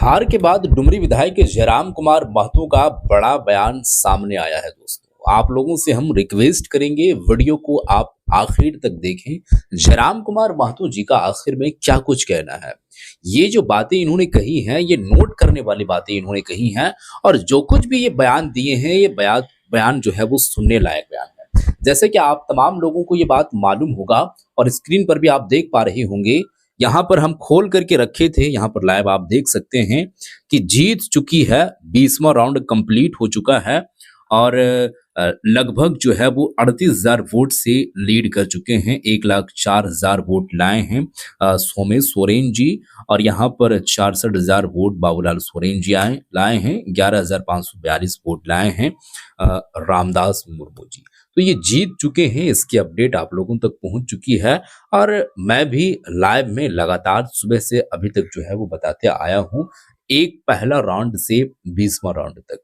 हार के बाद डुमरी विधायक जयराम कुमार महतो का बड़ा बयान सामने आया है। दोस्तों, आप लोगों से हम रिक्वेस्ट करेंगे वीडियो को आप आखिर तक देखें। जयराम कुमार महतो जी का आखिर में क्या कुछ कहना है, ये जो बातें इन्होंने कही हैं, ये नोट करने वाली बातें इन्होंने कही हैं। और जो कुछ भी ये बयान दिए हैं, ये बयान जो है वो सुनने लायक बयान है। जैसे कि आप तमाम लोगों को ये बात मालूम होगा और स्क्रीन पर भी आप देख पा रहे होंगे, यहाँ पर हम खोल करके रखे थे, यहाँ पर लाइव आप देख सकते हैं कि जीत चुकी है, 20वां राउंड कंप्लीट हो चुका है और लगभग जो है वो 38,000 वोट से लीड कर चुके हैं। 1,04,000 वोट लाए हैं सोमेश सोरेन जी, और यहाँ पर 64,000 वोट बाबूलाल सोरेन जी लाए हैं। 11,542 वोट लाए हैं रामदास मुर्मू जी। तो ये जीत चुके हैं, इसकी अपडेट आप लोगों तक पहुंच चुकी है और मैं भी लाइव में लगातार सुबह से अभी तक जो है वो बताते आया हूं, एक पहला राउंड से 20वां राउंड तक।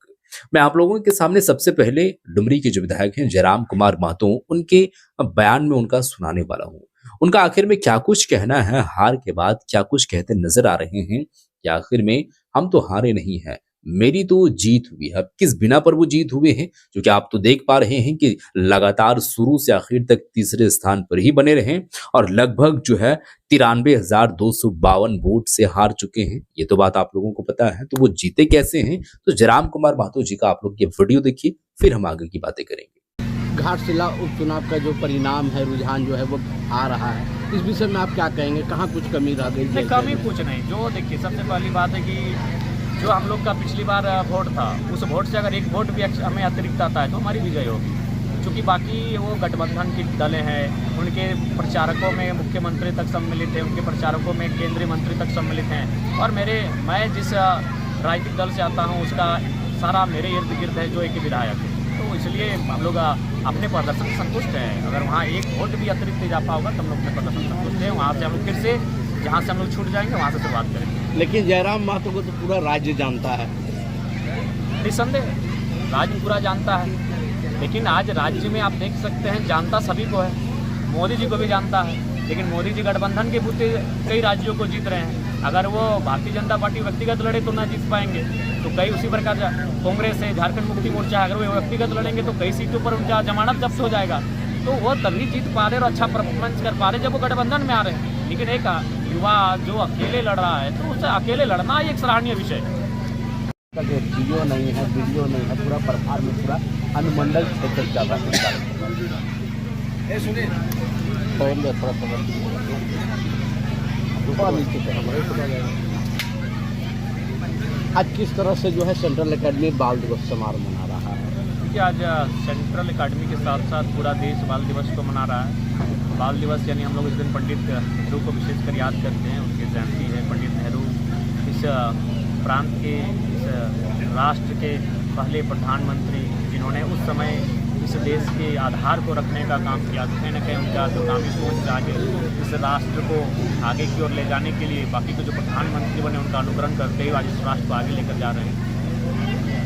मैं आप लोगों के सामने सबसे पहले डुमरी के जो विधायक हैं जयराम कुमार महतो, उनके बयान में उनका सुनाने वाला हूं। उनका आखिर में क्या कुछ कहना है, हार के बाद क्या कुछ कहते नजर आ रहे हैं कि आखिर में हम तो हारे नहीं हैं, मेरी तो जीत हुई है। अब किस बिना पर वो जीत हुए हैं, क्योंकि आप तो देख पा रहे हैं कि लगातार शुरू से आखिर तक तीसरे स्थान पर ही बने रहे और लगभग जो है 93,252 वोट से हार चुके हैं। ये तो बात आप लोगों को पता है। तो वो जीते कैसे हैं, तो जयराम कुमार महतो जी का आप लोग ये वीडियो देखिए, फिर हम आगे की बातें करेंगे। घाटशिला उपचुनाव का जो परिणाम है, रुझान जो है वो आ रहा है, इस विषय में आप क्या कहेंगे? कहाँ कुछ कमी रह गई? नहीं, कमी कुछ नहीं। जो देखिए, सबसे पहली बात है कि जो हम लोग का पिछली बार वोट था, उस वोट से अगर एक वोट भी हमें अतिरिक्त आता है तो हमारी विजय होगी। क्योंकि बाकी वो गठबंधन की दलें हैं, उनके प्रचारकों में मुख्यमंत्री तक सम्मिलित हैं, उनके प्रचारकों में केंद्रीय मंत्री तक सम्मिलित हैं। और मैं जिस राजनीतिक दल से आता हूँ उसका सारा मेरे इर्द गिर्द है जो एक विधायक है। तो इसलिए हम लोग अपने प्रदर्शन से संतुष्ट हैं। अगर वहाँ एक वोट भी अतिरिक्त इजाफा होगा तो हम लोग अपने प्रदर्शन से संतुष्ट हैं। वहाँ से हम लोग फिर से जहाँ से हम लोग छूट जाएंगे वहाँ से शुरुआत करेंगे। लेकिन जयराम महतो को तो पूरा राज्य जानता है। निसंदेह राज्य पूरा जानता है, लेकिन आज राज्य में आप देख सकते हैं जानता सभी को है। मोदी जी को भी जानता है, लेकिन मोदी जी गठबंधन के बूते कई राज्यों को जीत रहे हैं। अगर वो भारतीय जनता पार्टी व्यक्तिगत लड़े तो ना जीत पाएंगे, तो कई उसी प्रकार कांग्रेस है, झारखंड मुक्ति मोर्चा, अगर वो व्यक्तिगत लड़ेंगे तो कई सीटों पर उनका जमानत जब्त हो जाएगा। तो वो तभी जीत पा रहे और अच्छा परफॉर्मेंस कर पा रहे जब वो गठबंधन में आ रहे हैं। लेकिन एक युवा जो अकेले लड़ रहा है, तो उसे अकेले लड़ना ही एक सराहनीय विषय है। जियो नहीं है, वीडियो नहीं है, पूरा प्रभार में पूरा अनुमंडल क्षेत्र चल रहा है। आज किस तरह से जो है सेंट्रल एकेडमी बाल दिवस समारोह मना रहा है? क्योंकि आज सेंट्रल एकेडमी के साथ साथ पूरा देश बाल दिवस को मना रहा है। बाल दिवस यानी हम लोग इस दिन पंडित नेहरू को विशेषकर याद करते हैं, उनकी जयंती है। पंडित नेहरू इस प्रांत के, इस राष्ट्र के पहले प्रधानमंत्री, जिन्होंने उस समय इस देश के आधार को रखने का काम किया। कहीं न कहीं उनका दूरगामी सोच आगे इस राष्ट्र को आगे की ओर ले जाने के लिए बाकी के जो प्रधानमंत्री बने उनका अनुकरण करते हुए आज इस राष्ट्र को आगे लेकर जा रहे हैं।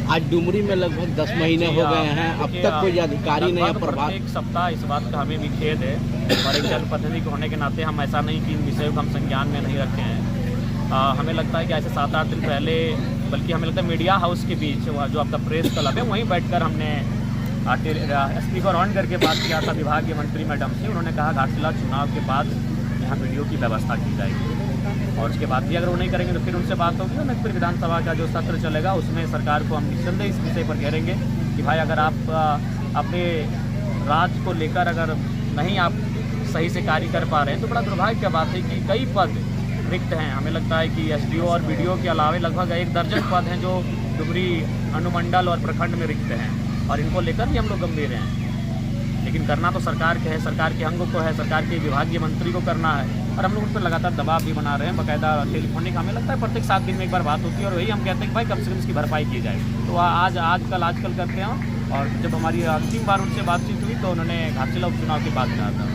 आज डुमरी में लगभग 10 महीने हो गए हैं, अब तक कोई अधिकारी नहीं है। प्रत्येक सप्ताह इस बात का हमें भी खेद है, और एक जनप्रतिनिधि होने के नाते हम ऐसा नहीं कि इन विषयों को हम संज्ञान में नहीं रखे हैं। हमें लगता है कि ऐसे 7-8 दिन पहले, बल्कि हमें लगता है मीडिया हाउस के बीच जो आपका प्रेस क्लब है, वहीं बैठकर हमने स्पीकर ऑन करके बात किया था विभागीय मंत्री मैडम से। उन्होंने कहा घाटशिला चुनाव के बाद यहाँ वीडियो की व्यवस्था की जाएगी, और उसके बाद भी अगर वो नहीं करेंगे तो फिर उनसे बात होगी और फिर विधानसभा का जो सत्र चलेगा उसमें सरकार को हम निस्संदेह इस विषय पर कहेंगे कि भाई अगर आप अपने राज्य को लेकर अगर नहीं आप सही से कार्य कर पा रहे हैं तो बड़ा दुर्भाग्य की बात है कि कई पद रिक्त हैं। हमें लगता है कि एसडीओ और बीडीओ के अलावे लगभग 1 दर्जन पद हैं जो डुमरी अनुमंडल और प्रखंड में रिक्त हैं, और इनको लेकर भी हम लोग गंभीर हैं। लेकिन करना तो सरकार के है, सरकार के अंगों को है, सरकार के विभागीय मंत्री को करना है, और हम लोग उन पर लगातार दबाव भी बना रहे हैं। बाकायदा टेलीफोनिक हमें लगता है प्रत्येक 7 दिन में एक बार बात होती है, और वही हम कहते हैं कि भाई कम से कम इसकी भरपाई की जाए। तो आजकल करते हैं। और जब हमारी अंतिम बार उनसे बातचीत हुई तो उन्होंने घाटशिला उपचुनाव की बात कहा था।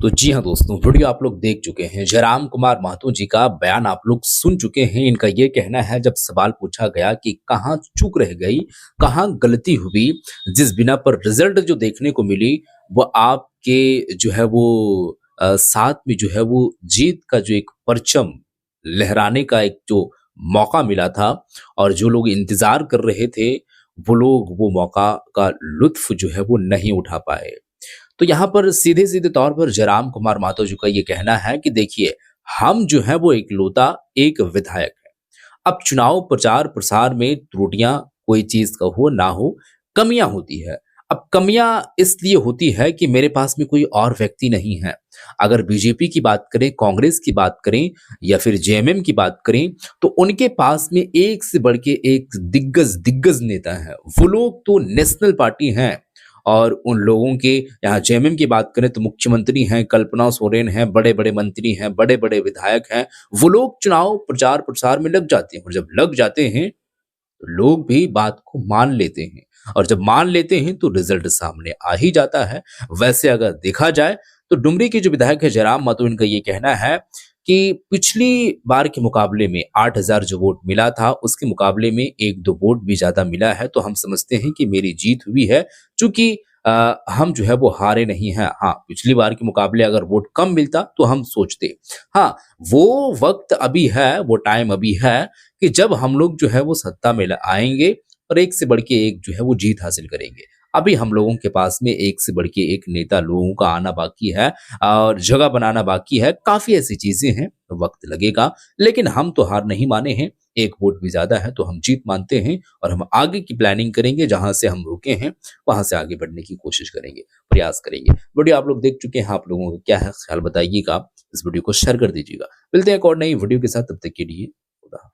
तो जी हाँ दोस्तों, वीडियो आप लोग देख चुके हैं। जयराम कुमार महतो जी का बयान आप लोग सुन चुके हैं। इनका ये कहना है, जब सवाल पूछा गया कि कहाँ चूक रह गई, कहाँ गलती हुई, जिस बिना पर रिजल्ट जो देखने को मिली वो आपके जो है वो साथ में जो है वो जीत का जो एक परचम लहराने का एक जो मौका मिला था और जो लोग इंतजार कर रहे थे वो लोग वो मौका का लुत्फ जो है वो नहीं उठा पाए। तो यहाँ पर सीधे-सीधे तौर पर जयराम कुमार महतो जी का ये कहना है कि देखिए, हम जो है वो इकलौता एक विधायक है। अब चुनाव प्रचार प्रसार में त्रुटियां कोई चीज का हो ना हो, कमियां होती है। अब कमियां इसलिए होती है कि मेरे पास में कोई और व्यक्ति नहीं है। अगर बीजेपी की बात करें, कांग्रेस की बात करें या फिर जेएमएम की बात करें, तो उनके पास में एक से बढ़ के एक दिग्गज दिग्गज नेता है। वो लोग तो नेशनल पार्टी हैं और उन लोगों के यहाँ जेएमएम की बात करें तो मुख्यमंत्री हैं, कल्पना सोरेन हैं, बड़े-बड़े मंत्री हैं, बड़े-बड़े विधायक हैं। वो लोग चुनाव प्रचार प्रसार में लग जाते हैं और जब लग जाते हैं तो लोग भी बात को मान लेते हैं और जब मान लेते हैं तो रिजल्ट सामने आ ही जाता है। वैसे अगर देखा जाए तो डुमरी के जो विधायक है जयराम महतो, इनका ये कहना है कि पिछली बार के मुकाबले में 8,000 जो वोट मिला था उसके मुकाबले में 1-2 वोट भी ज्यादा मिला है, तो हम समझते हैं कि मेरी जीत हुई है। चूंकि हम जो है वो हारे नहीं हैं। हाँ, पिछली बार के मुकाबले अगर वोट कम मिलता तो हम सोचते। हाँ, वो वक्त अभी है, वो टाइम अभी है कि जब हम लोग जो है वो सत्ता में आएंगे और एक से बढ़ के एक जो है वो जीत हासिल करेंगे। अभी हम लोगों के पास में एक से बढ़ के एक नेता लोगों का आना बाकी है और जगह बनाना बाकी है। काफी ऐसी चीजें हैं, वक्त लगेगा, लेकिन हम तो हार नहीं माने हैं। एक वोट भी ज्यादा है तो हम जीत मानते हैं और हम आगे की प्लानिंग करेंगे। जहां से हम रुके हैं वहां से आगे बढ़ने की कोशिश करेंगे, प्रयास करेंगे। वीडियो आप लोग देख चुके हैं, आप लोगों का क्या है ख्याल बताइएगा। इस वीडियो को शेयर कर दीजिएगा। मिलते हैं एक और नई वीडियो के साथ, तब तक के लिए खुदा हाफिज।